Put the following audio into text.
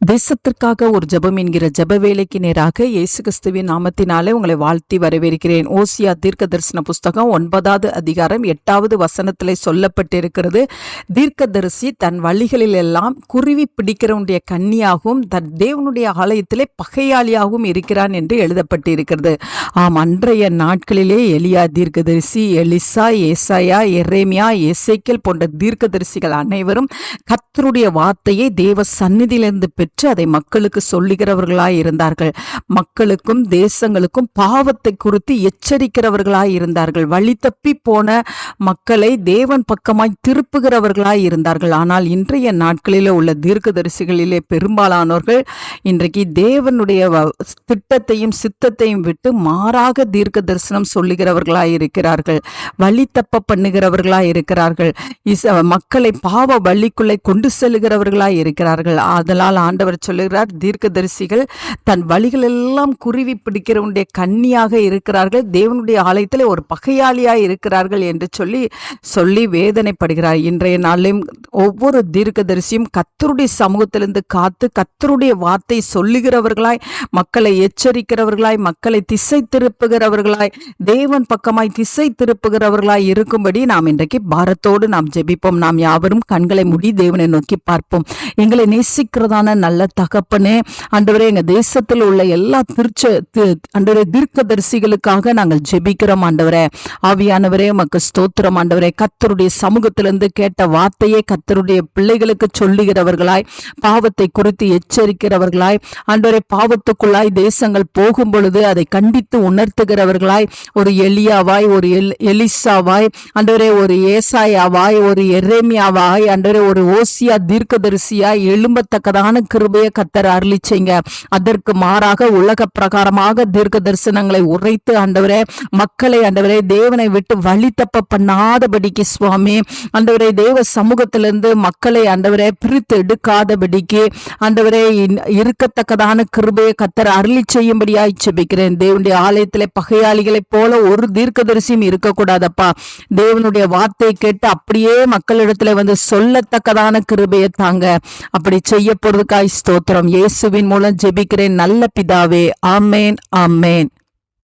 தேசத்திற்காக ஒரு ஜெபம் என்கிற ஜெப வேலைக்கு நேராக இயேசு கிறிஸ்துவின் நாமத்தினாலே உங்களை வாழ்த்தி வரவேற்கிறேன். ஓசியா தீர்க்க தரிசன புஸ்தகம் 9வது அதிகாரம் 8வது வசனத்திலே சொல்லப்பட்டிருக்கிறது. தீர்க்கதரிசி தன் வழிகளில் எல்லாம் குருவி பிடிக்கிறவனுடைய கன்னியாகவும் தன் தேவனுடைய ஆலயத்திலே பகையாளியாகவும் இருக்கிறான் என்று எழுதப்பட்டிருக்கிறது. ஆம், அன்றைய நாட்களிலே எலியா தீர்க்கதரிசி, எலிசா, ஏசாயா, எரேமியா, எசேக்கியேல் போன்ற தீர்க்கதரிசிகள் அனைவரும் கர்த்தருடைய வார்த்தையை தேவ சந்நிதியிலிருந்து பெற்று அதை மக்களுக்கு சொல்லுகிறவர்களாய் இருந்தார்கள். மக்களுக்கும் தேசங்களுக்கும் பாவத்தை குறித்து எச்சரிக்கிறவர்களாய் இருந்தார்கள். வழி தப்பி போன மக்களை தேவன் பக்கமாய் திருப்புகிறவர்களாய் இருந்தார்கள். ஆனால் இன்றைய நாட்களிலே உள்ள தீர்க்கதரிசிகளிலே பெரும்பாலானவர்கள் இன்றைக்கு தேவனுடைய திட்டத்தையும் சித்தத்தையும் விட்டு மாறாக தீர்க்க தரிசனம் சொல்லுகிறவர்களாய் இருக்கிறார்கள். வழி தப்ப பண்ணுகிறவர்களாய் இருக்கிறார்கள். மக்களை பாவ வழிக்குள்ளே கொண்டு செல்லுகிறவர்களாய் இருக்கிறார்கள். அதனால் ஆண்டவர் சொல்லுகிறார், தீர்க்கதரிசிகள் தன் வழிகளெல்லாம் குருவி பிடிக்கிறவனுடைய கன்னியாக இருக்கிறார்கள், தேவனுடைய ஆலயத்தில் ஒரு பகையாளியாய் இருக்கிறார்கள் என்று சொல்லி வேதனைப்படுகிறார். இன்றைய நாளிலும் ஒவ்வொரு தீர்க்கதரிசியும் கர்த்தருடைய சமூகத்திலிருந்து காத்து கர்த்தருடைய வார்த்தை சொல்லுகிறவர்களாய், மக்களை எச்சரிக்கிறவர்களாய், மக்களை திசை திருப்புகிறவர்களாய், தேவன் பக்கமாய் திசை திருப்புகிறவர்களாய் இருக்கும்படி நாம் இன்றைக்கு பாரத்தோடு நாம் ஜெபிப்போம். நாம் யாவரும் கண்களை மூடி தேவனை நோக்கி பார்ப்போம். எங்களை நேசிக்கிறதான நல்ல தகப்பனே, ஆண்டவரே, எங்க தேசத்தில் உள்ள எல்லா ஆண்டவரே தீர்க்கதரிசிகளுக்காக நாங்கள் ஜெபிக்கிறோம். ஆண்டவரே, ஆவியானவரே, உமக்கு ஸ்தோத்திரம். ஆண்டவரே, கர்த்தருடைய சமூகத்திலிருந்து கேட்ட வார்த்தையை கர்த்தருடைய பிள்ளைகளுக்கு சொல்லுகிறவர்களாய், பாவத்தை குறித்து எச்சரிக்கிறவர்களாய், ஆண்டவரே, பாவத்துக்குள்ளாய் தேசங்கள் போகும் பொழுது அதை கண்டித்து உணர்த்துகிறவர்களாய், ஒரு எலியாவாய், ஒரு எலிசாவாய், ஆண்டவரே, ஒரு ஏசாயாவாய், ஒரு எரேமியாவாய், ஆண்டவரே, ஒரு ஓசியா தீர்க்கதரிசியாய் எழும்பத்தக்கதான கிருபையை கர்த்தர் அருளிச்சீங்க. அதற்கு மாறாக உலக பிரகாரமாக தீர்க்க தரிசனங்களை உரைத்து ஆண்டவரே மக்களை ஆண்டவரே தேவனை விட்டு வழி தப்ப பண்ணாதபடிக்கு சுவாமி, ஆண்டவரே, தேவ சமூகத்திலிருந்து மக்களை ஆண்டவரே பிரித்து எடுக்காதபடிக்கு ஆண்டவரே இருக்கத்தக்கதான கிருபையை கர்த்தர் அருளி செய்யும்படியாய் ஜெபிக்கிறேன். தேவனுடைய ஆலயத்திலே பகையாளிகளைப் போல ஒரு தீர்க்கதரிசியும் இருக்கக்கூடாதப்பா. தேவனுடைய வார்த்தையை கேட்டு அப்படியே மக்களிடத்துல வந்து சொல்லத்தக்கதான கிருபையை தாங்க. அப்படி செய்ய போறதுக்காய் ஸ்தோத்திரம். இயேசுவின் மூலம் ஜெபிக்கிறேன் நல்ல பிதாவே. ஆமேன், ஆமேன்.